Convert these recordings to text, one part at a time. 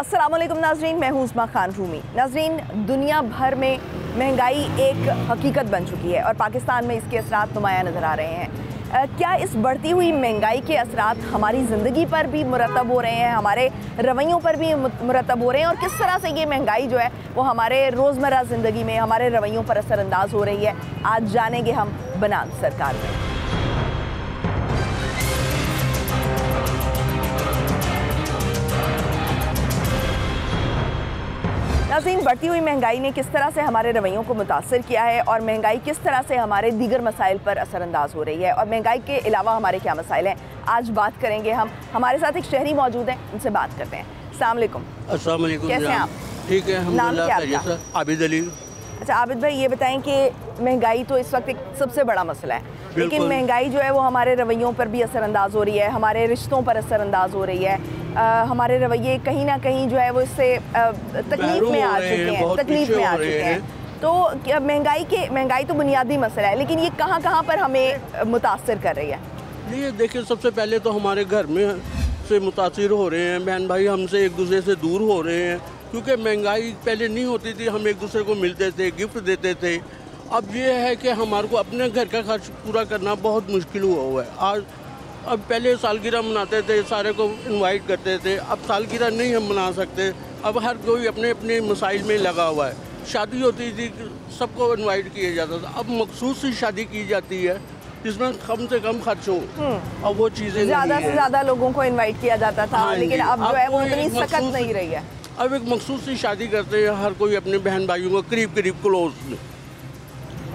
अस्सलामुअलैकुम नाजरीन, मैं हूँ उस्मा खान रूमी। नाजरीन, दुनिया भर में महंगाई एक हकीकत बन चुकी है और पाकिस्तान में इसके असरात नुमाया नज़र आ रहे हैं। क्या इस बढ़ती हुई महंगाई के असरात हमारी ज़िंदगी पर भी मुरतब हो रहे हैं, हमारे रवैयों पर भी मुरतब हो रहे हैं, और किस तरह से ये महंगाई जो है वो हमारे रोज़मर्रा ज़िंदगी में हमारे रवैयों पर असरअंदाज हो रही है, आज जानेंगे हम बनान सरकार में। नाज़रीन, बढ़ती हुई महंगाई ने किस तरह से हमारे रवैयों को मुतासर किया है और महंगाई किस तरह से हमारे दीगर मसाइल पर असरअंदाज हो रही है, और महंगाई के अलावा हमारे क्या मसाइल हैं, आज बात करेंगे हम। हमारे साथ एक शहरी मौजूद हैं, उनसे बात करते हैं। अस्सलाम वालेकुम। अस्सलाम वालेकुम। कैसे हैं आप? ठीक है, नाम क्या आपका? आबिद अली। अच्छा आबिद भाई, ये बताएं कि महंगाई तो इस वक्त एक सबसे बड़ा मसला है, लेकिन महंगाई जो है वो हमारे रवैयों पर भी असरअंदाज हो रही है, हमारे रिश्तों पर असरअंदाज हो रही है। हमारे रवैये कहीं ना कहीं जो है वो इससे तकलीफ में आ चुके हैं, तो महंगाई तो बुनियादी मसला है, लेकिन ये कहाँ पर हमें मुतासर कर रही है? ये देखिए, सबसे पहले तो हमारे घर में से मुतासिर हो रहे हैं, बहन भाई हमसे एक दूसरे से दूर हो रहे हैं, क्योंकि महंगाई पहले नहीं होती थी, हम एक दूसरे को मिलते थे, गिफ्ट देते थे। अब ये है कि हमारे को अपने घर का खर्च पूरा करना बहुत मुश्किल हुआ है। अब पहले सालगिरह मनाते थे, सारे को इनवाइट करते थे, अब सालगिरह नहीं हम मना सकते। अब हर कोई अपने अपने मसाइल में लगा हुआ है। शादी होती थी, सबको इनवाइट किया जाता था, अब मखसूस सी शादी की जाती है जिसमें कम से कम खर्च हो, अब वो चीज़ें ज़्यादा से ज़्यादा लोगों को इनवाइट किया जाता था, लेकिन अब जो है वो इतनी सख्त नहीं रही है। अब एक मखसूस सी शादी करते हैं, हर कोई अपने बहन भाइयों को करीब क्लोज।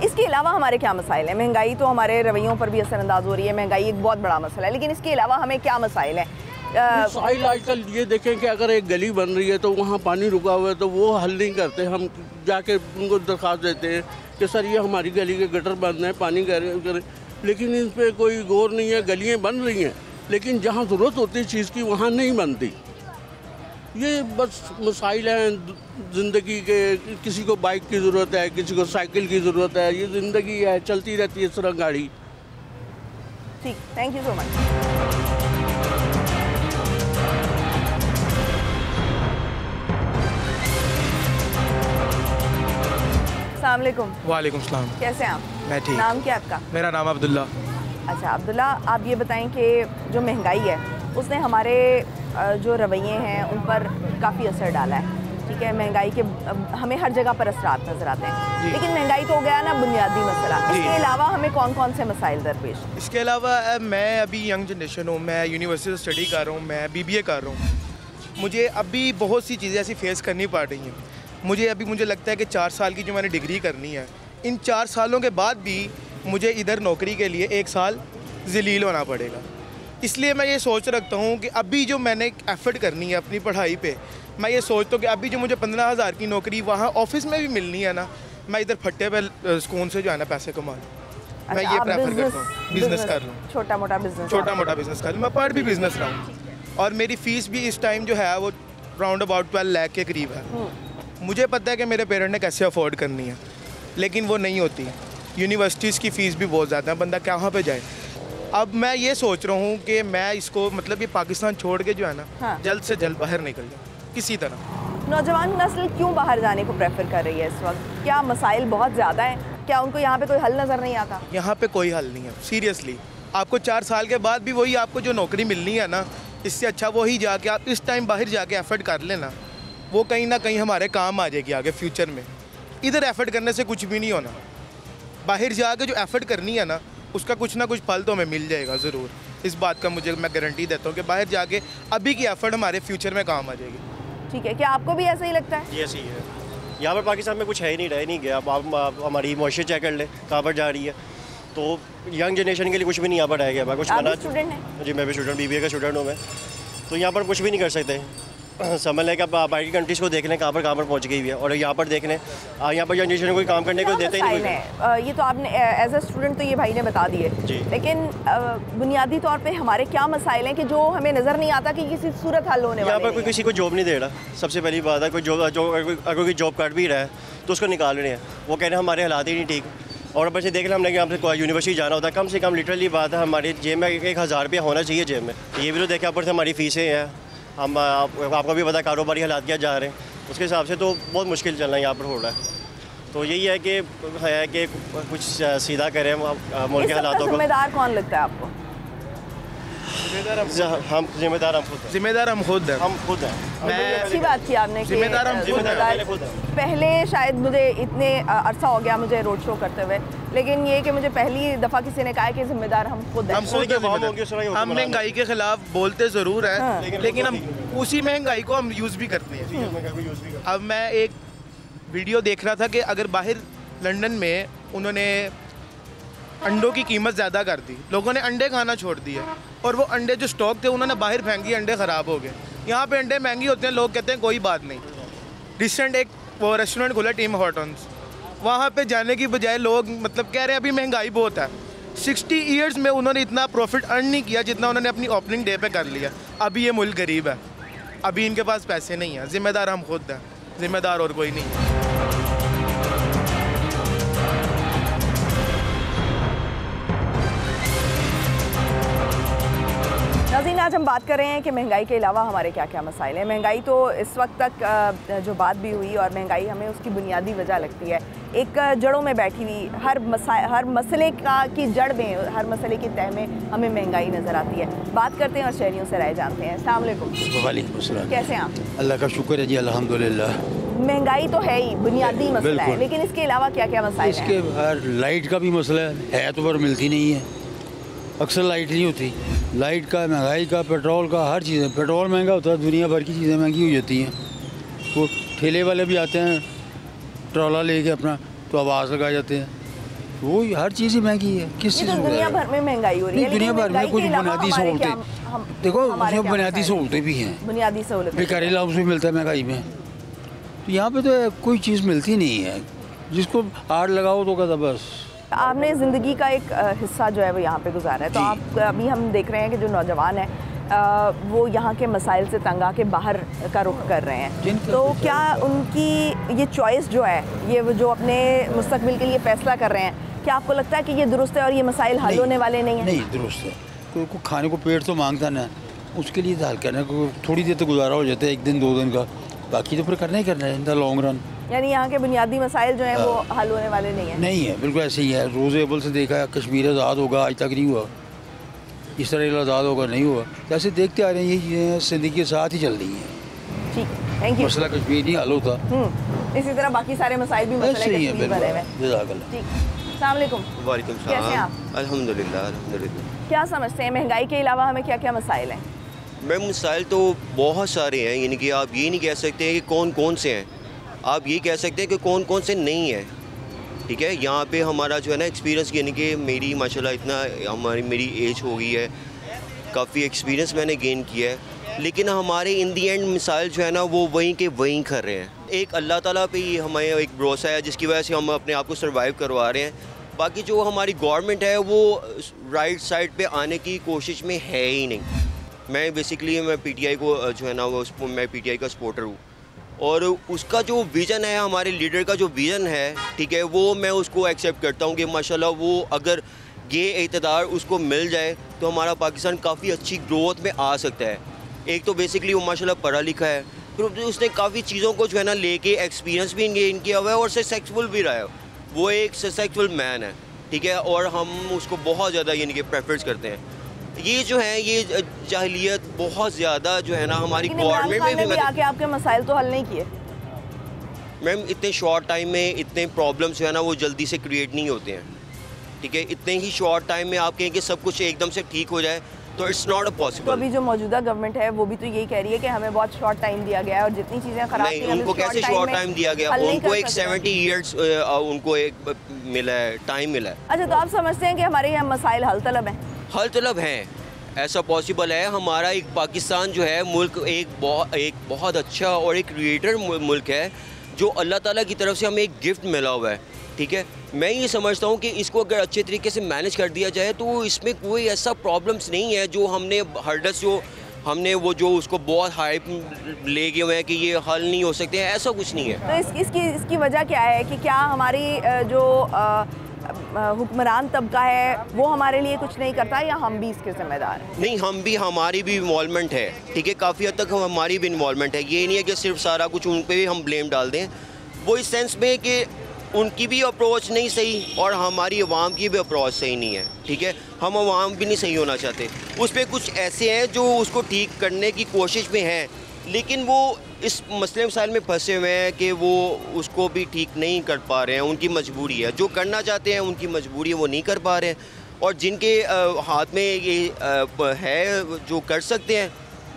इसके अलावा हमारे क्या मसाइल हैं? महंगाई तो हमारे रवैयों पर भी असरअंदाज हो रही है, महंगाई एक बहुत बड़ा मसला है, लेकिन इसके अलावा हमें क्या मसाइल हैं? मसाइल आजकल ये देखें कि अगर एक गली बन रही है तो वहाँ पानी रुका हुआ है तो वो हल नहीं करते। हम जाके उनको दरख्वास्त देते हैं कि सर ये हमारी गली के गटर बंद हैं, पानी करें, लेकिन इस पर कोई गौर नहीं है। गलियाँ बन रही हैं, लेकिन जहाँ ज़रूरत होती है चीज़ की वहाँ नहीं बनती। ये बस मसाइल हैं ज़िंदगी के। किसी को बाइक की ज़रूरत है, किसी को साइकिल की ज़रूरत है, ये ज़िंदगी है, चलती रहती है इस तरह गाड़ी। ठीक, थैंक यू सो मच। अस्सलाम वालेकुम। वालेकुम सलाम। कैसे हैं आप? मैं ठीक। नाम क्या आपका? मेरा नाम अब्दुल्ला। अच्छा अब्दुल्ला, आप ये बताएं कि जो महंगाई है उसने हमारे जो रवैये हैं उन पर काफ़ी असर डाला है। ठीक है, महंगाई के हमें हर जगह पर असरात नज़र आते हैं, लेकिन महंगाई तो हो गया ना बुनियादी मसला। इसके अलावा हमें कौन कौन से मसाइल दरपेश? इसके अलावा मैं अभी यंग जनरेशन हूँ, मैं यूनिवर्सिटी से स्टडी कर रहा हूँ, मैं BBA कर रहा हूँ। मुझे अभी बहुत सी चीज़ें ऐसी फेस करनी पड़ रही हैं। मुझे लगता है कि 4 साल की जो मैंने डिग्री करनी है, इन 4 सालों के बाद भी मुझे इधर नौकरी के लिए 1 साल ज़लील होना पड़ेगा। इसलिए मैं ये सोच रखता हूँ कि अभी जो मैंने एफ़र्ट करनी है अपनी पढ़ाई पे, मैं ये सोचता हूँ कि अभी जो मुझे 15,000 की नौकरी वहाँ ऑफिस में भी मिलनी है ना, मैं इधर फट्टे पे सुकून से जो है ना पैसे कमा लूँ। मैं ये प्रेफर करता हूँ, बिज़नेस कर लूँ, छोटा मोटा बिज़नेस कर लूँ। मैं पढ़ भी बिज़नेस रहा हूँ, और मेरी फ़ीस भी इस टाइम जो है वो राउंड अबाउट 12 लाख के करीब है। मुझे पता है कि मेरे पेरेंट ने कैसे अफोर्ड करनी है, लेकिन वो नहीं होती। यूनिवर्सिटीज़ की फ़ीस भी बहुत ज़्यादा है, बंदा कहाँ पे जाए। अब मैं ये सोच रहा हूँ कि मैं इसको मतलब ये पाकिस्तान छोड़ के जो है ना जल्द से जल्द बाहर निकल जाऊँ किसी तरह। नौजवान नस्ल क्यों बाहर जाने को प्रेफर कर रही है इस वक्त? क्या मसाइल बहुत ज़्यादा हैं? क्या उनको यहाँ पे कोई हल नज़र नहीं आता? यहाँ पे कोई हल नहीं है, सीरियसली। आपको 4 साल के बाद भी वही आपको जो नौकरी मिलनी है ना, इससे अच्छा वही जाके आप इस टाइम बाहर जाके एफर्ट कर लेना, वो कहीं ना कहीं हमारे काम आ जाएगी आगे फ्यूचर में। इधर एफर्ट करने से कुछ भी नहीं होना। बाहर जाके जो एफर्ट करनी है ना, उसका कुछ ना कुछ फल तो हमें मिल जाएगा ज़रूर। इस बात का मैं गारंटी देता हूँ कि बाहर जाके अभी की एफर्ट हमारे फ्यूचर में काम आ जाएगी। ठीक है, क्या आपको भी ऐसा ही लगता है? ये सही है। यहाँ पर पाकिस्तान में कुछ है ही नहीं, रह नहीं गया। आप हमारी मुआशरे चेक कर ले कहाँ पर जा रही है, तो यंग जनरेशन के लिए कुछ भी नहीं यहाँ पर रह गया। कुछ आप स्टूडेंट हैं? जी मैं भी स्टूडेंट, BBA का स्टूडेंट हूँ मैं। तो यहाँ पर कुछ भी नहीं कर सकते। समझ लें कि आप बाहर की कंट्रीज़ को देख लें कहाँ पर पहुँच गई हुई है, और यहाँ पर देख लें यहाँ पर जनरेशन को कोई काम करने को देते ही नहीं। ये तो आपने एज ए स्टूडेंट तो ये भाई ने बता दिए, लेकिन बुनियादी तौर पे हमारे क्या मसाइल हैं कि जो हमें नज़र नहीं आता कि किसी सूरत हल होने वाली है? यहाँ पर कोई किसी को जॉब नहीं दे रहा, सबसे पहली बात है। अगर कोई जॉब कर भी रहा है तो उसको निकाल रहे हैं, वो कह रहे हैं हमारे हालात ही नहीं ठीक। और ऊपर से देख लें, हमने यहाँ पे यूनिवर्सिटी जाना होता है, कम से कम लिटरली बात है हमारे जेब में 1,000 रुपया होना चाहिए जेब में। ये भी तो देखें, ऊपर से हमारी फ़ीसें हैं, हम आपको भी पता कारोबारी हालात क्या जा रहे हैं, उसके हिसाब से तो बहुत मुश्किल चलना यहाँ पर हो रहा है। तो यही है कि कुछ सीधा करें मुल्क के हालातों को। जिम्मेदार कौन लगता है आपको? जिम्मेदार हम खुद हैं। मैं अच्छी बात की आपने, जिम्मेदार हम खुद हैं। पहले शायद मुझे इतने अरसा हो गया मुझे रोड शो करते हुए, लेकिन ये कि मुझे पहली दफ़ा किसी ने कहा है कि जिम्मेदार हम खुद हैं। हम महंगाई के खिलाफ बोलते ज़रूर हैं, हाँ। लेकिन हम उसी महंगाई को हम यूज़ भी करते हैं। अब मैं एक वीडियो देख रहा था कि अगर बाहर लंदन में उन्होंने अंडों की कीमत ज़्यादा कर दी, लोगों ने अंडे खाना छोड़ दिए और वो अंडे जो स्टॉक थे उन्होंने बाहर फेंक दिए, अंडे ख़राब हो गए। यहाँ पे अंडे महंगे होते हैं, लोग कहते हैं कोई बात नहीं। रिसेंट एक वो रेस्टोरेंट खुला टीम हॉर्टन्स, वहाँ पे जाने की बजाय लोग मतलब कह रहे हैं अभी महंगाई बहुत है। 60 ईयर्स में उन्होंने इतना प्रॉफिट अर्न नहीं किया जितना उन्होंने अपनी ओपनिंग डे पे कर लिया। अभी ये मुल्क गरीब है, अभी इनके पास पैसे नहीं हैं। ज़िम्मेदार हम खुद हैं, ज़िम्मेदार और कोई नहीं। नाज़रीन, आज हम बात कर रहे हैं कि महंगाई के अलावा हमारे क्या क्या मसाइल हैं। महंगाई तो इस वक्त तक जो बात भी हुई, और महंगाई हमें उसकी बुनियादी वजह लगती है, एक जड़ों में बैठी हुई हर मसले की जड़ में, हर मसले की तह में हमें महंगाई नज़र आती है। बात करते हैं और शहरियों से राय जानते हैं। अस्सलाम वालेकुम। वालेकुम अस्सलाम। कैसे हैं आप? अल्लाह का शुक्र है जी, अल्हम्दुलिल्लाह। महंगाई तो है ही, बुनियादी मसला है, लेकिन इसके अलावा क्या क्या मसाइल हैं? इसके बाहर लाइट का भी मसला है तो पर मिलती नहीं है, अक्सर लाइट नहीं होती। लाइट का, महंगाई का, पेट्रोल का, हर चीज़। पेट्रोल महंगा होता है, दुनिया भर की चीज़ें महंगी हो जाती हैं। वो ठेले वाले भी आते हैं ट्रॉला लेके अपना, तो आवाज़ लगा जाते हैं। वो हर चीज़ ही महंगी है। किस चीज़ में? दुनिया भर में महंगाई हो रही है। दुनिया भर में कुछ बुनियादी सहूलतें, देखो उसमें बुनियादी सहूलतें भी हैं। बुनियादी सहूलतें बेकारी लाभ भी मिलता है महंगाई में। तो यहाँ पे तो कोई चीज़ मिलती नहीं है, जिसको आड़ लगाओ तो कहता बस। आपने ज़िंदगी का एक हिस्सा जो है वो यहाँ पे गुजारा है, तो आप अभी हम देख रहे हैं कि जो नौजवान हैं वो यहाँ के मसाइल से तंग आके बाहर का रुख कर रहे हैं। तो क्या उनकी ये चॉइस जो है, ये वो जो अपने मुस्तकबिल के लिए फ़ैसला कर रहे हैं, क्या आपको लगता है कि ये दुरुस्त है और ये मसाइल हल होने वाले नहीं हैं? नहीं, दुरुस्त है। कोई खाने को पेट तो मांगता ना, उसके लिए हल करना है। थोड़ी देर तो गुजारा हो जाता है, 1 दिन 2 दिन का, बाकी तो फिर करना ही करना है इन द लॉन्ग रन। यानी यहाँ के बुनियादी मसाइल जो हैं वो हल होने वाले नहीं हैं? नहीं है, बिल्कुल ऐसे ही है। रोज़ अव्वल से देखा है कश्मीर आज़ाद होगा, आज तक नहीं हुआ। इस तरह आज़ाद होगा, नहीं हुआ। जैसे देखते आ रहे हैं, ये चीज़ें ज़िंदगी के साथ ही चल रही हैं। ठीक, थैंक यू। मसला कश्मीर नहीं हल होता, इसी तरह बाकी सारे मसाइल भी मसले ऐसे ही है। कश्मीर भरे हुए हैं। जज़ाकल्लाह। ठीक, अस्सलाम वालेकुम। वालेकुम कैसे हैं सलाम। आप? अल्हम्दुलिल्लाह अल्हम्दुलिल्लाह। क्या समझते हैं महंगाई के अलावा हमें क्या क्या मसाइल हैं? मैम मसाइल तो बहुत सारे हैं, यानी कि आप ये नहीं कह सकते हैं कि कौन कौन से हैं, आप ये कह सकते हैं कि कौन कौन से नहीं हैं। ठीक है, यहाँ पे हमारा जो है ना एक्सपीरियंस, यानी कि मेरी माशाल्लाह इतना मेरी एज हो गई है, काफ़ी एक्सपीरियंस मैंने गेन किया है, लेकिन हमारे इन दी एंड मिसाइल जो है ना वो वहीं के वहीं कर रहे हैं। एक अल्लाह ताला पे ही हमें एक भरोसा है जिसकी वजह से हम अपने आप को सर्वाइव करवा रहे हैं। बाकी जो हमारी गवर्नमेंट है वो राइट साइड पे आने की कोशिश में है ही नहीं। मैं बेसिकली पीटीआई को जो है ना वो मैं पीटीआई का सपोर्टर हूँ, और उसका जो विज़न है, हमारे लीडर का जो विज़न है, ठीक है, वो मैं उसको एक्सेप्ट करता हूँ कि माशाल्लाह वो अगर ये इक़्तिदार उसको मिल जाए तो हमारा पाकिस्तान काफ़ी अच्छी ग्रोथ में आ सकता है। एक तो बेसिकली वो माशाल्लाह पढ़ा लिखा है, फिर उसने काफ़ी चीज़ों को जो है ना लेके एक्सपीरियंस भी गेन किया हुआ है और सक्सेसफुल भी रहा है। वो एक सक्सेसफुल मैन है, ठीक है, और हम उसको बहुत ज़्यादा यानी कि प्रेफरेंस करते हैं। ये जो है ये जाहिलियत बहुत ज़्यादा जो है ना हमारी गवर्नमेंट में भी आके आपके मसाइल तो हल नहीं किए। मैम इतने शॉर्ट टाइम में इतने प्रॉब्लम्स जो है ना वो जल्दी से क्रिएट नहीं होते हैं। ठीक है, इतने ही शॉर्ट टाइम में आप कहें कि सब कुछ एकदम से ठीक हो जाए तो इट्स नॉट अ पॉसिबल। तो अभी जो मौजूदा गवर्नमेंट है वो भी तो यही कह रही है कि हमें बहुत शॉर्ट टाइम दिया गया है और जितनी चीज़ें खराब नहीं, उनको कैसे शॉर्ट टाइम दिया गया? उनको एक 70 ईयर्स उनको एक मिला है, टाइम मिला है। अच्छा, तो आप समझते हैं कि हमारे यहाँ मसाइल हल तलब हैं? हल तलब हैं, ऐसा पॉसिबल है। हमारा एक पाकिस्तान जो है मुल्क एक बहुत अच्छा और एक क्रिएटर मुल्क है जो अल्लाह ताला की तरफ से हमें एक गिफ्ट मिला हुआ है। ठीक है, मैं ये समझता हूँ कि इसको अगर अच्छे तरीके से मैनेज कर दिया जाए तो इसमें कोई ऐसा प्रॉब्लम्स नहीं है जो हमने हर्डस जो हमने वो जो उसको बहुत हाइप ले गए हुए हैं कि ये हल नहीं हो सकते हैं, ऐसा कुछ नहीं है। तो इसकी वजह क्या है कि क्या हमारी जो हुक्मरान तबका है वो हमारे लिए कुछ नहीं करता, या हम भी इसके जिम्मेदार हैं? नहीं, हम भी, हमारी भी इन्वॉल्वमेंट है, ठीक है, काफ़ी हद तक हमारी भी इन्वॉल्वमेंट है। ये नहीं है कि सिर्फ सारा कुछ उन पर भी हम ब्लेम डाल दें। वो इस सेंस में कि उनकी भी अप्रोच नहीं सही और हमारी अवाम की भी अप्रोच सही नहीं है, ठीक है। हम अवाम भी नहीं सही होना चाहते। उस पर कुछ ऐसे हैं जो उसको ठीक करने की कोशिश में हैं, लेकिन वो इस मसले मसाइल में फंसे हुए हैं कि वो उसको भी ठीक नहीं कर पा रहे हैं। उनकी मजबूरी है, जो करना चाहते हैं उनकी मजबूरी है, वो नहीं कर पा रहे हैं। और जिनके हाथ में ये है जो कर सकते हैं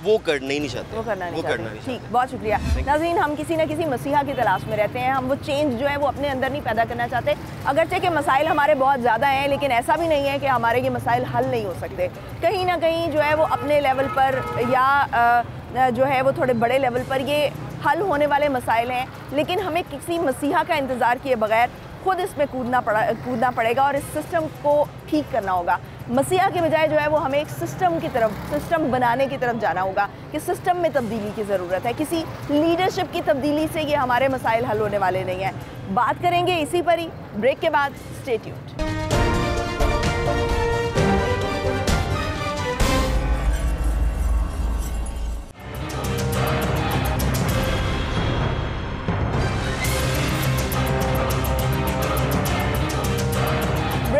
वो करना ही नहीं चाहते, वो करना नहीं चाहते। ठीक, बहुत शुक्रिया। नाज़रीन, हम किसी न किसी मसीहा की तलाश में रहते हैं। हम वो चेंज जो है वो अपने अंदर नहीं पैदा करना चाहते। अगरचे के मसाइल हमारे बहुत ज़्यादा हैं, लेकिन ऐसा भी नहीं है कि हमारे ये मसाइल हल नहीं हो सकते। कहीं ना कहीं जो है वो अपने लेवल पर या जो है वो थोड़े बड़े लेवल पर ये हल होने वाले मसाइल हैं, लेकिन हमें किसी मसीहा का इंतज़ार किए बगैर खुद इसमें कूदना पड़ेगा और इस सिस्टम को ठीक करना होगा। मसीहा के बजाय जो है वो हमें एक सिस्टम बनाने की तरफ जाना होगा कि सिस्टम में तब्दीली की ज़रूरत है। किसी लीडरशिप की तब्दीली से ये हमारे मसाइल हल होने वाले नहीं हैं। बात करेंगे इसी पर ही ब्रेक के बाद। Stay tuned.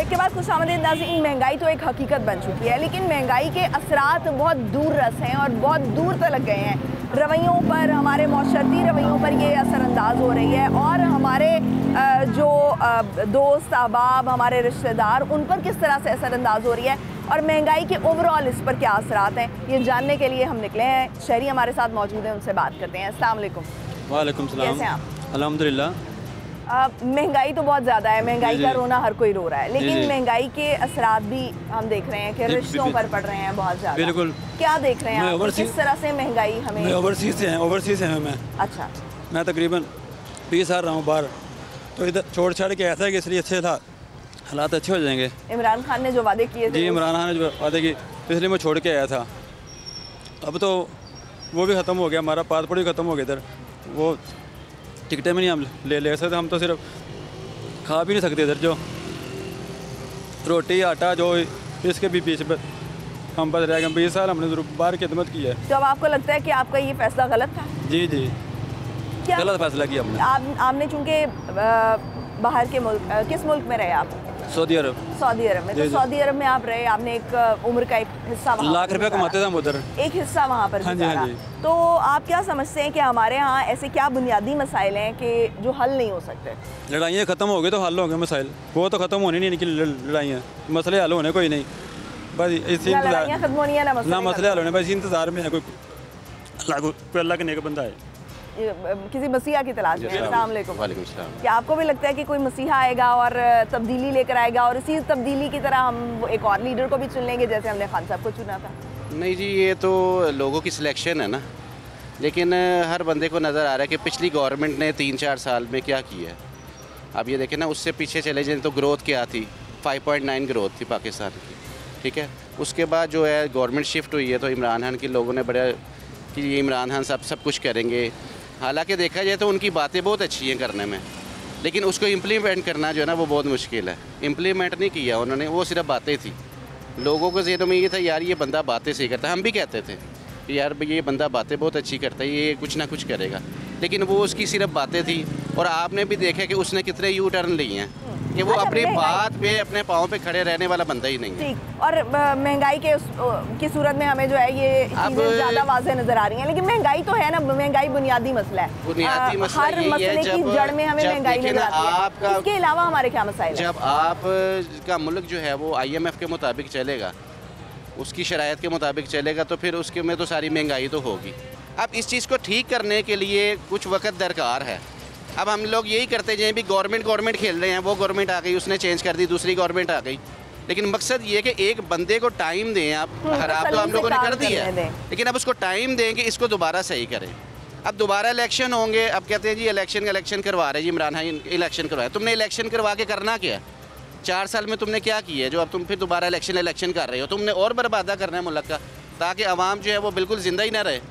के बाद खुशामदीद नाज़रीन, महंगाई तो एक हकीकत बन चुकी है, लेकिन महंगाई के असरात बहुत दूर रस हैं और बहुत दूर तलक गए हैं। रवैयों पर, हमारे मौशरती रवैयों पर ये असरअंदाज हो रही है और हमारे जो दोस्त अहबाब, हमारे रिश्तेदार, उन पर किस तरह से असरअंदाज हो रही है और महंगाई के ओवरऑल इस पर क्या असरात हैं, ये जानने के लिए हम निकले हैं। शहरी हमारे साथ मौजूद हैं, उनसे बात करते हैं। अस्सलाम वालेकुम। वालेकुम सलाम। कैसे हैं आप? अल्हम्दुलिल्लाह। महंगाई तो बहुत ज़्यादा है, महंगाई का रोना हर कोई रो रहा है, लेकिन महंगाई के असरात भी हम देख रहे हैं कि रिश्तों पर पड़ रहे हैं बहुत ज़्यादा। बिल्कुल। क्या देख रहे हैं आप, किस तरह से महंगाई हमें? मैं ओवरसीज़ से हैं मैं। अच्छा। मैं तकरीबन 20 साल रहा हूँ बाहर, तो इधर छोड़ छाड़ के ऐसा है कि इसलिए अच्छे हालात अच्छे हो जाएंगे। इमरान खान ने जो वादे किए थे, जी इमरान खान ने जो वादे किए तो इसलिए मैं छोड़ के आया था। अब तो वो भी ख़त्म हो गया, हमारा पासपोर्ट भी ख़त्म हो गया इधर। वो टिकटें में नहीं हम ले सकते, हम तो सिर्फ खा भी नहीं सकते इधर। जो रोटी आटा जो इसके भी बीच पर हम बस रह गए। 20 साल हमने ज़रूर बाहर की खिदमत की है। तो अब आपको लगता है कि आपका ये फैसला गलत था? जी जी, क्या गलत फैसला किया हमने। आपने चूँकि बाहर के मुल्क, किस मुल्क में रहे आप? सऊदी अरब। सऊदी अरब में। तो सऊदी अरब में आप रहे, आपने एक उम्र का एक हिस्सा वहाँ लाख रुपए कमाते थे हम उधर, एक हिस्सा वहाँ पर गुजारा। तो आप क्या समझते हैं कि हमारे यहाँ ऐसे क्या बुनियादी मसाइल हैं कि जो हल नहीं हो सकते? लड़ाइयाँ ख़त्म हो गई तो हल हो गए मसाइल, वो तो ख़त्म होनी नहीं निकली लड़ाइयाँ, मसले हल होने कोई नहीं। बस इसी लड़ाइयाँ खत्म होनी है ना मसले हल होने, बस इंतज़ार में है कोई अल्लाह के नेक बंदा है, किसी मसीहा की तलाश में। अस्सलाम वालेकुम। वालेकुम सलाम। क्या आपको भी लगता है कि कोई मसीहा आएगा और तब्दीली लेकर आएगा और इसी तब्दीली की तरह हम एक और लीडर को भी चुन लेंगे जैसे हमने खान साहब को चुना था? नहीं जी, ये तो लोगों की सिलेक्शन है ना, लेकिन हर बंदे को नज़र आ रहा है कि पिछली गवर्नमेंट ने 3-4 साल में क्या किया है। अब ये देखें ना, उससे पीछे चले जाएं तो ग्रोथ क्या थी, 5.9 ग्रोथ थी पाकिस्तान की, ठीक है। उसके बाद जो है गवर्नमेंट शिफ्ट हुई है तो इमरान खान के लोगों ने बड़ा कि ये इमरान खान साहब सब कुछ करेंगे। हालांकि देखा जाए तो उनकी बातें बहुत अच्छी हैं करने में, लेकिन उसको इम्प्लीमेंट करना जो है ना वो बहुत मुश्किल है। इम्प्लीमेंट नहीं किया उन्होंने, वो सिर्फ बातें थी। लोगों को ज़हन में ये था यार ये बंदा बातें सही करता है, हम भी कहते थे कि यार ये बंदा बातें बहुत अच्छी करता है, ये कुछ ना कुछ करेगा, लेकिन वो उसकी सिर्फ बातें थी। और आपने भी देखा कि उसने कितने यू टर्न लिए हैं कि वो अपनी बात पे अपने पाँव पे खड़े रहने वाला बंदा ही नहीं है। ठीक। और महंगाई की सूरत में हमें जो है ये चीज़ें ज़्यादा वाज़ेह नज़र आ रही हैं, लेकिन महंगाई तो है ना, महंगाई बुनियादी मसला है। बुनियादी मसला हर मसले की जड़ में हमें महंगाई नज़र आती है। इसके अलावा हमारे क्या मसाइल हैं? जब आपका मुल्क जो है वो IMF के मुताबिक चलेगा, उसकी शरायत के मुताबिक चलेगा, तो फिर उसके में तो सारी महंगाई तो होगी। अब इस चीज़ को ठीक करने के लिए कुछ वक्त दरकार है। अब हम लोग यही करते जाएं भी गवर्नमेंट खेल रहे हैं, वो गवर्नमेंट आ गई उसने चेंज कर दी, दूसरी गवर्नमेंट आ गई, लेकिन मकसद ये कि एक बंदे को टाइम दें आप। खराब तो हम लोगों ने कर दिया है, लेकिन अब उसको टाइम दें कि इसको दोबारा सही करें। अब दोबारा इलेक्शन होंगे, अब कहते हैं जी इलेक्शन करवा रहे जी इमरान खान इलेक्शन करवाए। तुमने इलेक्शन करवा के करना क्या? 4 साल में तुमने क्या किया है जो अब तुम फिर दोबारा इलेक्शन कर रहे हो? तुमने और बर्बादा करना है मुल्क का, ताकि आवाम जो है वो बिल्कुल ज़िंदा ही ना रहे।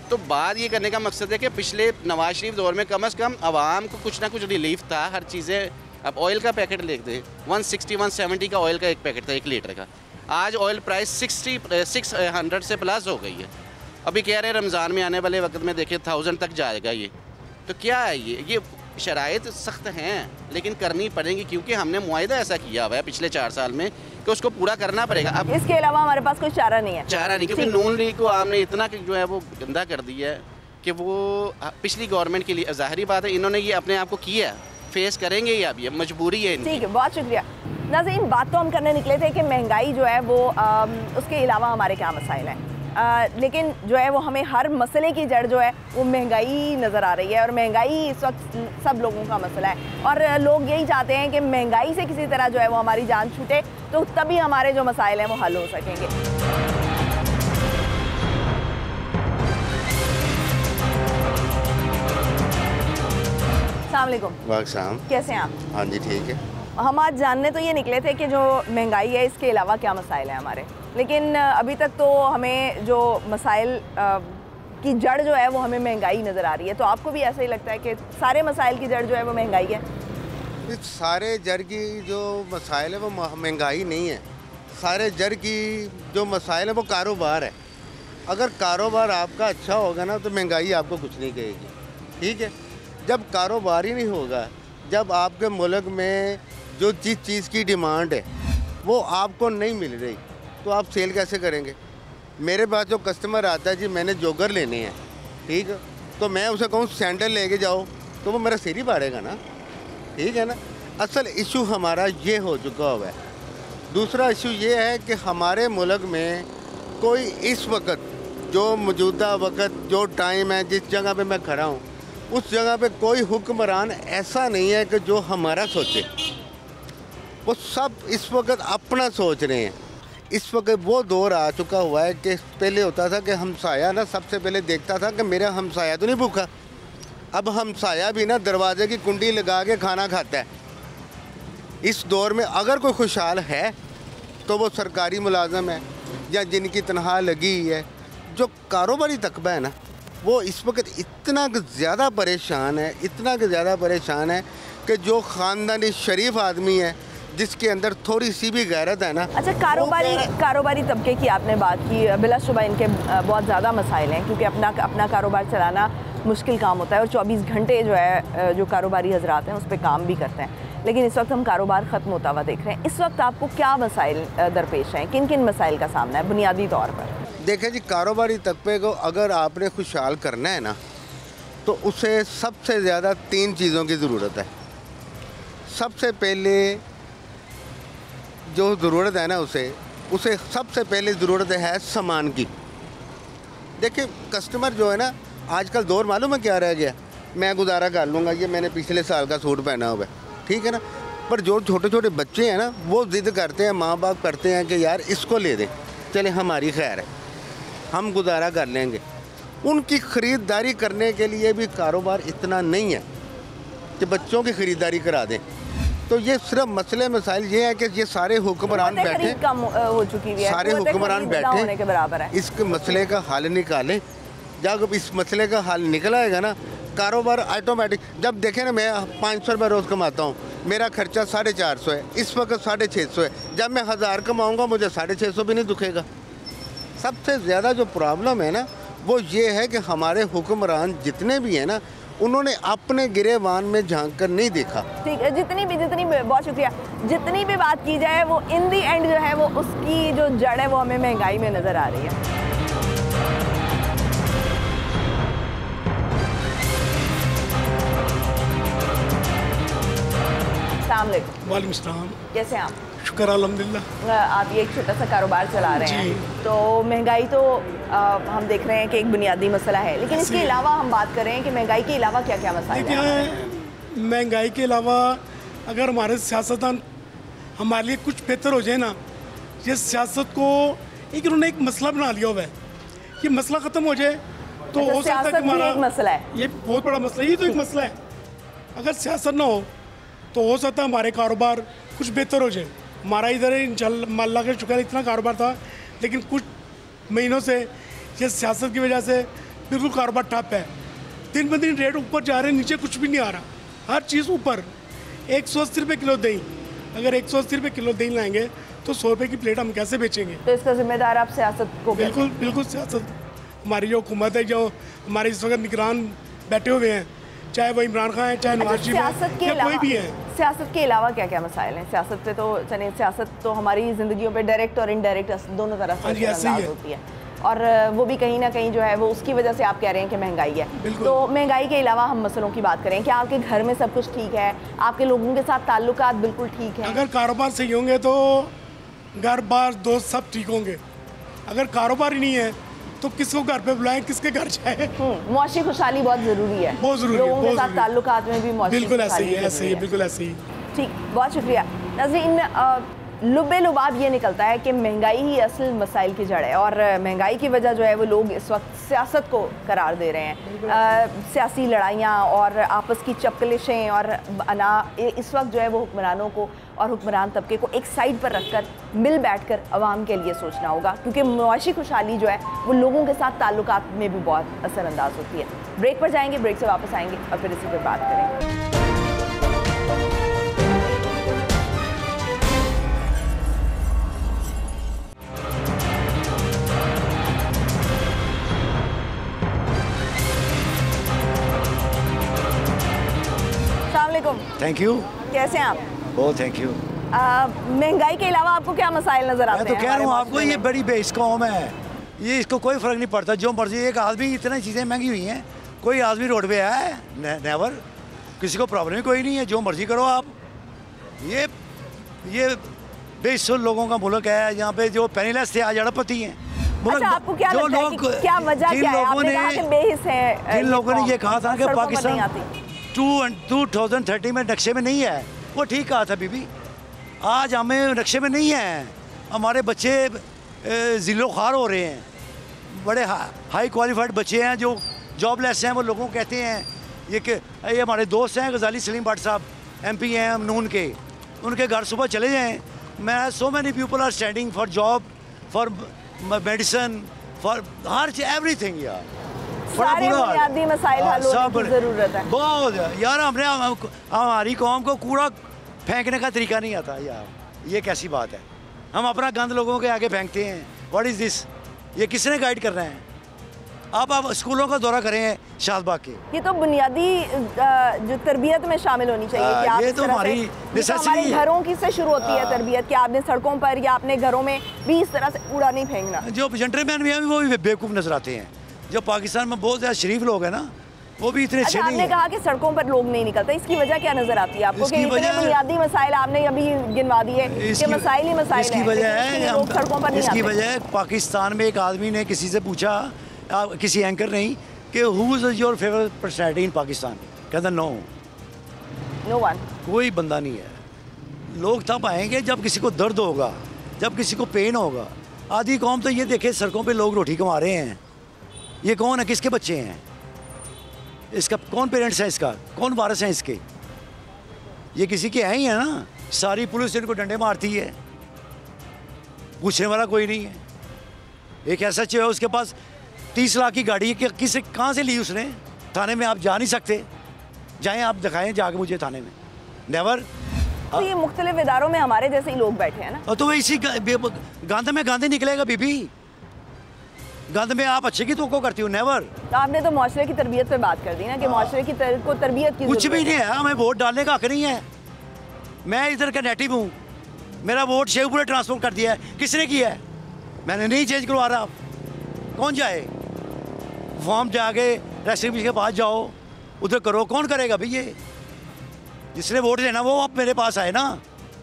तो बात ये करने का मकसद है कि पिछले नवाज शरीफ दौर में कम से कम आवाम को कुछ ना कुछ रिलीफ था, हर चीज़ें अब ऑयल का पैकेट लिख दें, 160-170 का ऑयल का एक पैकेट था 1 लीटर का। आज ऑयल प्राइस 600 से प्लस हो गई है। अभी कह रहे हैं रमज़ान में आने वाले वक्त में देखिए 1000 तक जाएगा ये। तो क्या है ये शराइत सख्त हैं लेकिन करनी पड़ेंगी, क्योंकि हमने मुआहिदा ऐसा किया हुआ है पिछले 4 साल में कि उसको पूरा करना पड़ेगा। अब इसके अलावा हमारे पास कोई चारा नहीं है। चारा नहीं, क्योंकि नून लीग को आपने इतना जो है वो गंदा कर दिया है कि वो पिछली गवर्नमेंट के लिए, ज़ाहिरी बात है इन्होंने ये अपने आप को किया, फेस करेंगे ये, अब ये मजबूरी है इनकी। ठीक है, बहुत शुक्रिया। नाज़रीन, बात तो हम करने निकले थे कि महंगाई जो है वो उसके अलावा हमारे क्या मसाइल हैं, लेकिन जो है वो हमें हर मसले की जड़ जो है वो महंगाई नज़र आ रही है, और महंगाई इस वक्त सब लोगों का मसला है। और लोग यही चाहते हैं कि महंगाई से किसी तरह जो है वो हमारी जान छूटे, तो तभी हमारे जो मसाइल हैं वो हल हो सकेंगे। अस्सलाम वालेकुम। वालेकुम। कैसे हैं आप? हाँ जी ठीक है। हम आज जानने तो ये निकले थे कि जो महंगाई है इसके अलावा क्या मसाइल हैं हमारे, लेकिन अभी तक तो हमें जो मसाइल की जड़ जो है वो हमें महंगाई नज़र आ रही है। तो आपको भी ऐसा ही लगता है कि सारे मसाइल की जड़ जो है वो महंगाई है? इस सारे जड़ की जो मसाइल है वो महंगाई नहीं है। सारे जड़ की जो मसाइल है वो कारोबार है। अगर कारोबार आपका अच्छा होगा ना तो महंगाई आपको कुछ नहीं कहेगी, ठीक है। जब कारोबार ही नहीं होगा, जब आपके मुल्क में जो जिस चीज़ की डिमांड है वो आपको नहीं मिल रही, तो आप सेल कैसे करेंगे? मेरे पास जो कस्टमर आता है जी मैंने जोगर लेने हैं, ठीक है, तो मैं उसे कहूँ सैंडल लेके जाओ तो वो मेरा सिर ही फाड़ेगा ना, ठीक है ना। असल इशू हमारा ये हो चुका हुआ है। दूसरा इशू ये है कि हमारे मुल्क में कोई इस वक्त जो मौजूदा वक्त जो टाइम है, जिस जगह पे मैं खड़ा हूँ उस जगह पे कोई हुक्मरान ऐसा नहीं है कि जो हमारा सोचे। वो सब इस वक्त अपना सोच रहे हैं। इस वक्त वो दौर आ चुका हुआ है कि पहले होता था कि हमसाया ना सबसे पहले देखता था कि मेरा हमसाया तो नहीं भूखा। अब हमसाया भी ना दरवाजे की कुंडी लगा के खाना खाता है। इस दौर में अगर कोई खुशहाल है तो वो सरकारी मुलाजम है या जिनकी तनख्वाह लगी है। जो कारोबारी तकबा है ना वो इस वक्त इतना ज़्यादा परेशान है, इतना ज़्यादा परेशान है कि जो ख़ानदानी शरीफ आदमी है जिसके अंदर थोड़ी सी भी गैरत है ना। अच्छा, कारोबारी तबके की आपने बात की, बिलाशुबा इनके बहुत ज़्यादा मसाइल हैं क्योंकि अपना कारोबार चलाना मुश्किल काम होता है और 24 घंटे जो है जो कारोबारी हजरात हैं उस पर काम भी करते हैं। लेकिन इस वक्त हम कारोबार ख़त्म होता हुआ देख रहे हैं। इस वक्त आपको क्या मसाइल दरपेश हैं, किन किन मसाइल का सामना है बुनियादी तौर पर? देखें जी, कारोबारी तबके को अगर आपने खुशहाल करना है ना तो उसे सबसे ज़्यादा 3 चीज़ों की ज़रूरत है। सबसे पहले जो ज़रूरत है ना उसे सबसे पहले ज़रूरत है सामान की। देखिए कस्टमर जो है ना, आजकल दौर मालूम है क्या रह गया, मैं गुजारा कर लूँगा, ये मैंने पिछले साल का सूट पहना हुआ है, ठीक है ना। पर जो छोटे छोटे बच्चे हैं ना वो ज़िद करते हैं, माँ बाप करते हैं कि यार इसको ले दें, चले हमारी खैर है, हम गुजारा कर लेंगे। उनकी ख़रीदारी करने के लिए भी कारोबार इतना नहीं है कि बच्चों की ख़रीदारी करा दें। तो ये सिर्फ मसले मसाइल ये है कि ये सारे हुक्मरान बैठे, कम हो चुकी है, सारे हुक्मरान बैठे के बराबर है। इस मसले का हल निकालें। जब इस मसले का हल निकल आएगा ना कारोबार ऑटोमेटिक। जब देखें ना, मैं 500 रुपये रोज़ कमाता हूँ, मेरा खर्चा 450 है, इस वक्त 650 है। जब मैं 1000 कमाऊँगा मुझे 650 भी नहीं दुखेगा। सबसे ज़्यादा जो प्रॉब्लम है ना वो ये है कि हमारे हुक्मरान जितने भी हैं ना उन्होंने अपने गिरेबान में झांक कर नहीं देखा। ठीक है, जितनी भी बहुत शुक्रिया, जितनी भी बात की जाए वो इन दी एंड जो है वो उसकी जो जड़ है वो हमें महंगाई में नज़र आ रही है। वालेकुम सलाम। कैसे हैं आप? शुक्र अल्हम्दुलिल्लाह। आप ये एक छोटा सा कारोबार चला रहे हैं, तो महंगाई तो हम देख रहे हैं कि एक बुनियादी मसला है, लेकिन इसके अलावा हम बात कर रहे हैं कि महंगाई के अलावा क्या क्या मसाइल हैं? महंगाई के अलावा अगर हमारे सियासतदान हमारे लिए कुछ बेहतर हो जाए ना, ये सियासत को उन्होंने एक मसला बना लिया हुआ है, ये मसला ख़त्म हो जाए तो हो सकता है कि हमारा मसला है, ये बहुत बड़ा मसला है, ये तो एक मसला है। अगर सियासत ना हो तो हो सकता है हमारे कारोबार कुछ बेहतर हो जाए। हमारा इधर इंशाअल्लाह अल्लाह का शुक्र इतना कारोबार था, लेकिन कुछ महीनों से ये सियासत की वजह से बिल्कुल कारोबार ठप है। दिन ब दिन रेट ऊपर जा रहे हैं, नीचे कुछ भी नहीं आ रहा, हर चीज़ ऊपर। 180 रुपये किलो दही, अगर 180 रुपये किलो दही लाएंगे तो 100 रुपये की प्लेट हम कैसे बेचेंगे? तो इसका जिम्मेदार आप सियासत को? बिल्कुल बिल्कुल, सियासत हमारी जो हुकूमत है, जो हमारे इस वक्त निगरान बैठे हुए हैं, चाहे वो इमरान खान है, चाहे नवाज शरीफ है, या कोई भी है। सियासत के अलावा क्या क्या मसाइल हैं? सियासत पे तो चलिए, सियासत तो हमारी ज़िंदगियों पे डायरेक्ट और इनडायरेक्ट दोनों तरह से असरअंदाज होती है, और वो भी कहीं ना कहीं जो है वो उसकी वजह से आप कह रहे हैं कि महंगाई है। तो महंगाई के अलावा हम मसलों की बात करें, क्या आपके घर में सब कुछ ठीक है? आपके लोगों के साथ ताल्लुकात बिल्कुल ठीक है? अगर कारोबार सही होंगे तो घर बार दोस्त सब ठीक होंगे। अगर कारोबार ही नहीं है तो किसको घर पे बुलाएं, किसके घर जाए? मुआशी खुशहाली बहुत ज़रूरी है, बहुत ज़रूरी है। लोगों के साथ ताल्लुकात में भी मुआशी बिल्कुल ऐसे ही, ऐसे ही, बिल्कुल ऐसे ही। ठीक, बहुत शुक्रिया नाज़रीन। लुब्बे लुबाब ये निकलता है कि महंगाई ही असल मसाइल की जड़ है, और महंगाई की वजह जो है वो लोग इस वक्त सियासत को करार दे रहे हैं। सियासी लड़ाइयाँ और आपस की चपकलिशें और इस वक्त जो है वो हुक्मरानों को और हुक्मरान तबके को एक साइड पर रखकर मिल बैठकर अवाम के लिए सोचना होगा, क्योंकि मुआशी खुशहाली जो है वो लोगों के साथ ताल्लुकात में भी बहुत असरअंदाज होती है। ब्रेक पर जाएंगे, ब्रेक से वापस आएंगे और फिर इसी पर बात करेंगे। Thank you. कैसे हैं आप? बहुत थैंक यू। महंगाई के अलावा आपको क्या मसाइल नजर आते हैं? मैं तो कह रहा हूँ आपको, ये बड़ी बेइस कौम है, ये इसको कोई फ़र्क नहीं पड़ता, जो मर्जी। एक आदमी, इतनी चीज़ें महंगी हुई हैं, कोई आदमी रोड पे है नेवर, किसी को प्रॉब्लम ही कोई नहीं है, जो मर्जी करो आप। ये बेइस लोगों का मुल्क है, यहाँ पे जो पेनीलेस थे आज अड़पति हैं। अच्छा, आपको क्या लगता है कि क्या वजह क्या है? आपने कहा कि बेहिस है, जिन लोगों ने ये कहा था कि पाकिस्तान 2030 में नक्शे में नहीं है, वो ठीक कहा था बीबी। आज हमें नक्शे में नहीं है, हमारे बच्चे ज़िलो ख़ार हो रहे हैं, बड़े हाई क्वालिफाइड बच्चे हैं जो जॉबलेस हैं। वो लोगों को कहते हैं ये हमारे दोस्त हैं गजाली सलीम भट्ट साहब, MP हैं नून के, उनके घर सुबह चले जाएँ। मैं so many people are standing for job, for medicine, for her everything यार। सारे बुनियादी मसाइल हल होने की ज़रूरत है। बहुत यार, हमारी कौम को कूड़ा फेंकने का तरीका नहीं आता यार, ये कैसी बात है? हम अपना गंद लोगों के आगे फेंकते हैं। What is this? ये किसने गाइड कर रहे हैं? आप स्कूलों का दौरा करें शाहबाग के, ये तो बुनियादी जो तरबियत में शामिल होनी चाहिए कि आप ये तो हमारी हमारे घरों की से शुरू होती है तरबियत, कि आपने सड़कों पर या अपने घरों में भी इस तरह से कूड़ा नहीं फेंकना। जो जेंटलमैन भी हैं वो भी बेवकूफ़ नजर आते हैं। जो पाकिस्तान में बहुत ज़्यादा शरीफ लोग हैं ना, वो भी इतने अच्छे नहीं हैं। आपने कहा कि सड़कों पर लोग नहीं निकलते, इसकी वजह क्या नजर आती है आपको? कि इतने बुनियादी मसाइल आपने अभी गिनवा दिए कि मसाइल ही मसाइल हैं। इसकी वजह है, लोग सड़कों पर नहीं आते। इसकी वजह है पाकिस्तान में एक आदमी ने किसी से पूछा, किसी एंकर नहीं, कि who is your favourite personality इन पाकिस्तान? कहता नो वन, कोई बंदा नहीं है। लोग तब आएंगे जब किसी को दर्द होगा, जब किसी को पेन होगा। आधी कौम तो ये देखे सड़कों पे लोग रोटी कमा रहे हैं, ये कौन है, किसके बच्चे हैं, इसका कौन पेरेंट्स है, इसका कौन वारिस है इसके? ये किसी के हैं ही है ना। सारी पुलिस इनको डंडे मारती है, पूछने वाला कोई नहीं है। एक ऐसा चाहिए उसके पास 30 लाख की गाड़ी है, किसे कहाँ से ली उसने? थाने में आप जा नहीं सकते, जाएं आप दिखाएं जाके मुझे थाने में, नेवर। तो ये मुख्तलिफ इदारों में हमारे जैसे ही लोग बैठे हैं ना, तो इसी गांधे में गांधे निकलेगा बीबी। गंद में आप अच्छे की तो करती हो, नेवर। तो आपने तो मुआशरे की तरबियत पे बात कर दी ना, कि मुआशरे की तरबियत की कुछ भी नहीं है। हमें वोट डालने का हक नहीं है। मैं इधर का नेटिव हूँ, मेरा वोट शेखपुरा ट्रांसफर कर दिया है, किसने किया है? मैंने नहीं चेंज करवा रहा। कौन जाए? फॉर्म जाके रेसिडेंसी के पास जाओ, उधर करो। कौन करेगा भैया? जिसने वोट देना वो आप मेरे पास आए ना।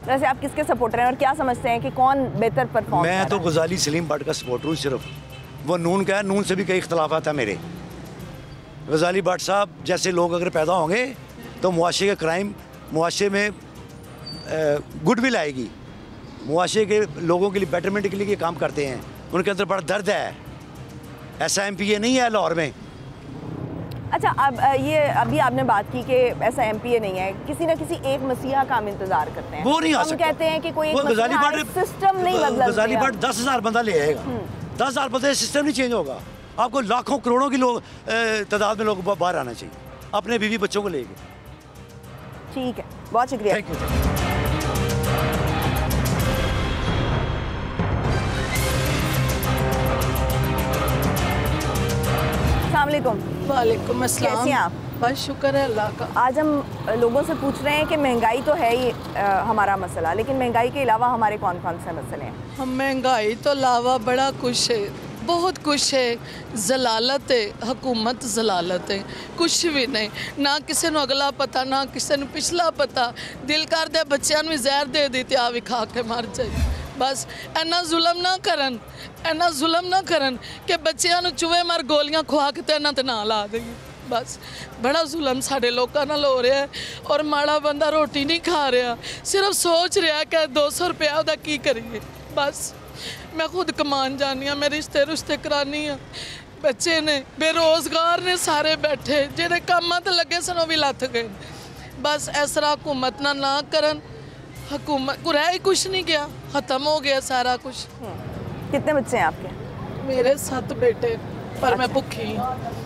वैसे आप किसके सपोर्टर हैं और क्या समझते हैं कि कौन बेहतर परफॉर्म? मैं तो गजाली सलीम भट्ट का सपोर्टर हूँ सिर्फ। वो नून का है, नून से भी कई इख्तलाफात हैं मेरे। गजाली भट्ट साहब जैसे लोग अगर पैदा होंगे तो मुआशरे के क्राइम, मुआशरे में गुडविल आएगी, मुआशरे के लोगों के लिए बेटरमेंट के लिए ये काम करते हैं। उनके अंदर बड़ा दर्द है। ऐसा MPA नहीं है लाहौर में। अच्छा, अब ये अभी आपने बात की कि ऐसा MPA नहीं है, किसी न किसी एक मसीहा का हम इंतजार करते हैं। वो नहीं आ सकता। हम कहते हैं कि कोई एक सिस्टम नहीं बदला। गजाली भट्ट 10,000 बंदा ले आएगा, 10,000 बंदे, सिस्टम नहीं चेंज होगा। आपको लाखों करोड़ों की लोग तादाद में लोग बाहर आना चाहिए अपने बीवी बच्चों को लेके। ठीक है, बहुत शुक्रिया। Thank you. अस्सलामुअलैकुम। वालेकुम अस्सलाम। कैसी हैं आप? बस शुक्र है अल्लाह का। आज हम लोगों से पूछ रहे हैं कि महंगाई तो है ही हमारा मसला, लेकिन महंगाई के अलावा हमारे कौन कौन से मसले हैं? हम महंगाई तो अलावा बड़ा कुछ है, बहुत कुछ है। जलालत है, हुकूमत जलालत है, कुछ भी नहीं। ना किसी को अगला पता, ना किसी को पिछला पता। दिल कर दे बच्चों भी जहर दे दी आ भी खा के मर जाए। बस इन्ना जुलम ना करन, इन्ना जुलम ना करन कि बच्चों चूहे मार गोलियां खुआ के इन्हों ते ना ला देंगे। बस बड़ा जुलम साढ़े लोगों नाल हो रहा है और माड़ा बंदा रोटी नहीं खा रहा, सिर्फ सोच रहा कि 200 रुपया उहदा की करिए। बस मैं खुद कमान जानी हाँ, मैं रिश्ते रुश्ते करानी हाँ, बच्चे ने बेरोज़गार ने सारे बैठे, जेडे कामां ते लगे सन वो भी लथ गए। बस इस तरह हुकूमत ना करन, हुकूमत को रह ही कुछ नहीं गया, ख़त्म हो गया सारा कुछ। कितने बच्चे हैं आपके? मेरे 7 बेटे, पर मैं भुखी हूँ।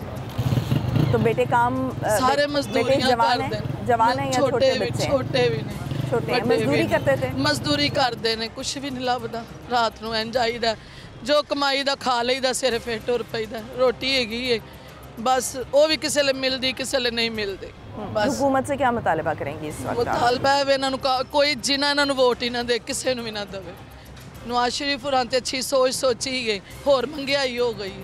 तो बेटे काम सारे मजदूरी जवान है या छोटे बच्चे? छोटे भी नहीं, छोटे हैं। मजदूरी करते थे? मजदूरी करते ने, कुछ भी नहीं लभदा। रात नूं इंज आईदा, जो कमाई दा खा लईदा, सिर फिर टुर पईदा। रोटी हैगी है, बस वो भी किसी ले मिलदी, किसी ले नहीं मिलदी। बस हुकूमत से क्या मुतालबा करेंगी इस वक्त? मुतालबा है इन्हां नूं कोई जिन्हां इन्हां नूं वोट ही ना दे, किसी नूं भी ना देवे। नवाज शरीफ होरां ते अच्छी सोच सोची गई, होर महंगाई हो गई।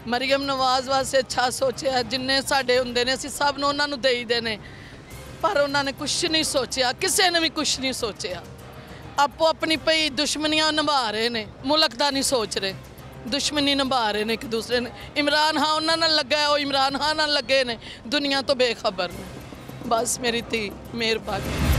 मरियम नवाज वास्ते अच्छा सोचा, जिन्ने साडे हुंदे ने असीं सब नूं उन्हां नूं देई देने, पर उन्होंने कुछ नहीं सोचा, किसी ने भी कुछ नहीं सोचा। आपो अपनी पई दुश्मनियां निभा रहे ने, मुल्क का नहीं सोच रहे, दुश्मनी निभा रहे ने एक दूसरे ने। इमरान खान उन्होंने लगा है, वो इमरान खान नाल लगे ने, दुनिया तो बेखबर ने। बस मेरी थी मेहरबानी।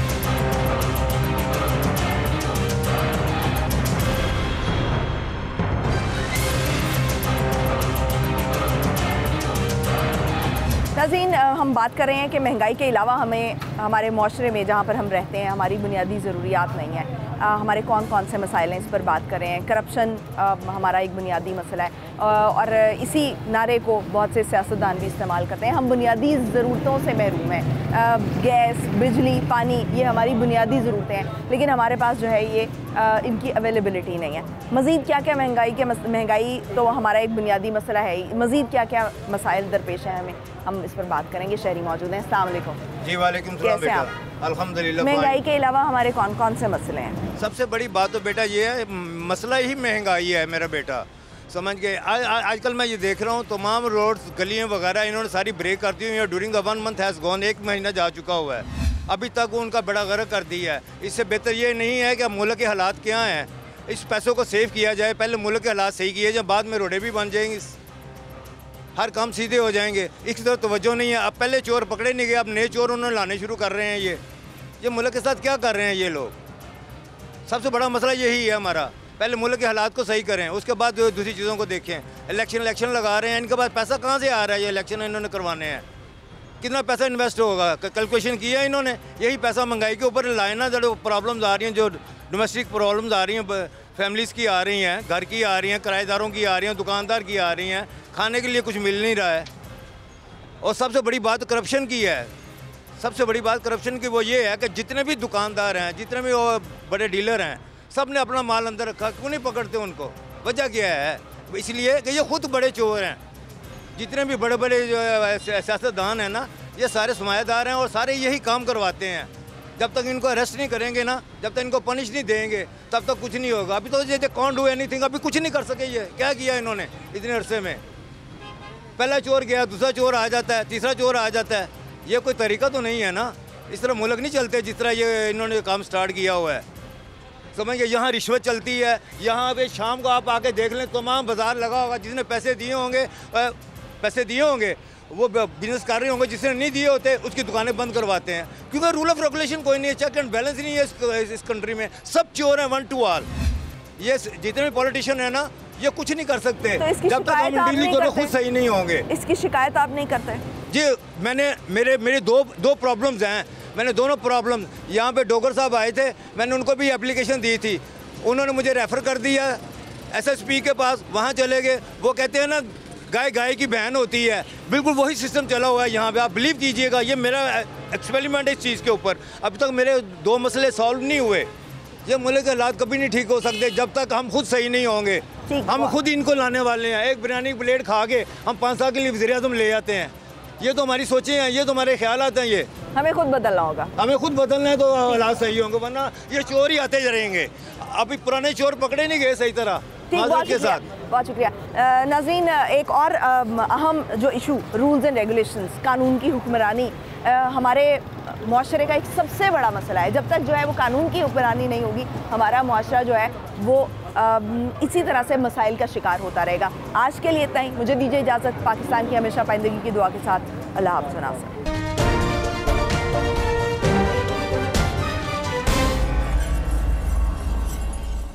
नाज़रीन, हम बात कर रहे हैं कि महंगाई के अलावा हमें हमारे माशरे में जहाँ पर हम रहते हैं हमारी बुनियादी ज़रूरियात नहीं है। हमारे कौन कौन से मसाइल हैं, इस पर बात कर रहे हैं। करप्शन हमारा एक बुनियादी मसला है और इसी नारे को बहुत से सियासतदान भी इस्तेमाल करते हैं। हम बुनियादी ज़रूरतों से महरूम हैं। गैस, बिजली, पानी, ये हमारी बुनियादी ज़रूरतें हैं, लेकिन हमारे पास जो है ये इनकी अवेलेबिलिटी नहीं है। मज़ीद क्या क्या महंगाई तो हमारा एक बुनियादी मसला है ही, मज़ीद क्या क्या मसाइल दरपेश हैं हमें, हम इस पर बात करेंगे। शहरी मौजूद हैं। अस्सलाम वालेकुम। जी वालेकुम सलाम बेटा। अल्हम्दुलिल्लाह। महंगाई के अलावा हमारे कौन कौन से मसले हैं? सबसे बड़ी बात तो बेटा ये है, मसला ही महंगाई है मेरा बेटा, समझ गए। आजकल मैं ये देख रहा हूँ तमाम रोड्स, गलियाँ वगैरह इन्होंने सारी ब्रेक कर दी हुई है। ड्यूरिंग 1 मंथ हैज़ गॉन, 1 महीना जा चुका हुआ है, अभी तक उनका बड़ा गर्क कर दिया है। इससे बेहतर ये नहीं है कि मुल्क के हालात क्या हैं, इस पैसों को सेव किया जाए, पहले मुल्क के हालात सही किए जाए, बाद में रोडें भी बन जाएंगी, हर काम सीधे हो जाएंगे। इस तरफ तवज्जो नहीं है। अब पहले चोर पकड़े नहीं गए, अब नए चोर उन्होंने लाने शुरू कर रहे हैं। ये मुल्क के साथ क्या कर रहे हैं ये लोग? सबसे बड़ा मसला यही है हमारा, पहले मुल्क के हालात को सही करें, उसके बाद दूसरी चीज़ों को देखें। इलेक्शन लगा रहे हैं, इनके पास पैसा कहाँ से आ रहा है? ये इलेक्शन इन्होंने करवाने हैं, कितना पैसा इन्वेस्ट होगा? कैलकुलेशन किया है इन्होंने? यही पैसा महंगाई के ऊपर लाए ना। जो प्रॉब्लम्स आ रही हैं, जो डोमेस्टिक प्रॉब्लम्स आ रही हैं, फैमिलीज़ की आ रही हैं, घर की आ रही हैं, किराएदारों की आ रही हैं, दुकानदार की आ रही हैं, खाने के लिए कुछ मिल नहीं रहा है। और सबसे बड़ी बात करप्शन की है। सबसे बड़ी बात करप्शन की वो ये है कि जितने भी दुकानदार हैं, जितने भी बड़े डीलर हैं, सब ने अपना माल अंदर रखा। क्यों नहीं पकड़ते उनको? वजह क्या है? इसलिए कि ये खुद बड़े चोर हैं। जितने भी बड़े बड़े जो सियासतदान हैं ना, ये सारे सरमायादार हैं और सारे यही काम करवाते हैं। जब तक इनको अरेस्ट नहीं करेंगे ना, जब तक इनको पनिश नहीं देंगे, तब तक कुछ नहीं होगा। अभी तो ये कौन डू एनीथिंग, अभी कुछ नहीं कर सके। ये क्या किया इन्होंने इतने अरसे में? पहला चोर गया, दूसरा चोर आ जाता है, तीसरा चोर आ जाता है। ये कोई तरीका तो नहीं है ना। इस तरह मुल्क नहीं चलते जिस तरह ये इन्होंने काम स्टार्ट किया हुआ है। समझिए, यहाँ रिश्वत चलती है। यहाँ पे शाम को आप आके देख लें, तमाम बाजार लगा होगा। जिसने पैसे दिए होंगे वो बिजनेस कर रहे होंगे, जिसने नहीं दिए होते उसकी दुकानें बंद करवाते हैं, क्योंकि रूल ऑफ रेगुलेशन कोई नहीं है, चेक एंड बैलेंस नहीं है इस कंट्री में। सब चोर हैं, 1 to all। ये जितने भी पॉलिटिशियन है ना, ये कुछ नहीं कर सकते तो जब तक हम डीलिंग को खुद सही नहीं होंगे। इसकी शिकायत आप नहीं करते? जी, मेरे दो प्रॉब्लम्स हैं। मैंने दोनों प्रॉब्लम, यहाँ पे डोगर साहब आए थे, मैंने उनको भी एप्लीकेशन दी थी, उन्होंने मुझे रेफ़र कर दिया SSP के पास, वहाँ चले गए। वो कहते हैं ना गाय गाय की बहन होती है, बिल्कुल वही सिस्टम चला हुआ है यहाँ पे। आप बिलीव कीजिएगा, ये मेरा एक्सपेरिमेंट है इस चीज़ के ऊपर। अभी तक मेरे 2 मसले सॉल्व नहीं हुए। ये मुल्क के हालात कभी नहीं ठीक हो सकते जब तक हम खुद सही नहीं होंगे। हम खुद इनको लाने वाले हैं। एक बिरयानी प्लेट खा के हम 5 साल के लिए वज़ीर-ए-आज़म ले जाते हैं। ये तो हमारी सोचें हैं, ये तो हमारे ख्यालात हैं। ये हमें खुद बदलना होगा, हमें खुद बदलना है तो हालात सही होंगे, वरना ये चोर ही आते रहेंगे। अभी पुराने चोर पकड़े नहीं गए सही तरह के साथ। बहुत शुक्रिया नाज़रीन। एक और अहम जो इशू रूल्स एंड रेगुलेशंस, कानून की हुक्मरानी हमारे मुआशरे का एक सबसे बड़ा मसला है। जब तक जो है वो कानून की हुक्मरानी नहीं होगी, हमारा मुआशरा जो है वो इसी तरह से मसाइल का शिकार होता रहेगा। आज के लिए इतना ही, मुझे दीजिए इजाज़त। पाकिस्तान की हमेशा पाइंदगी की दुआ के साथ अल्लाह हाफ़िज़।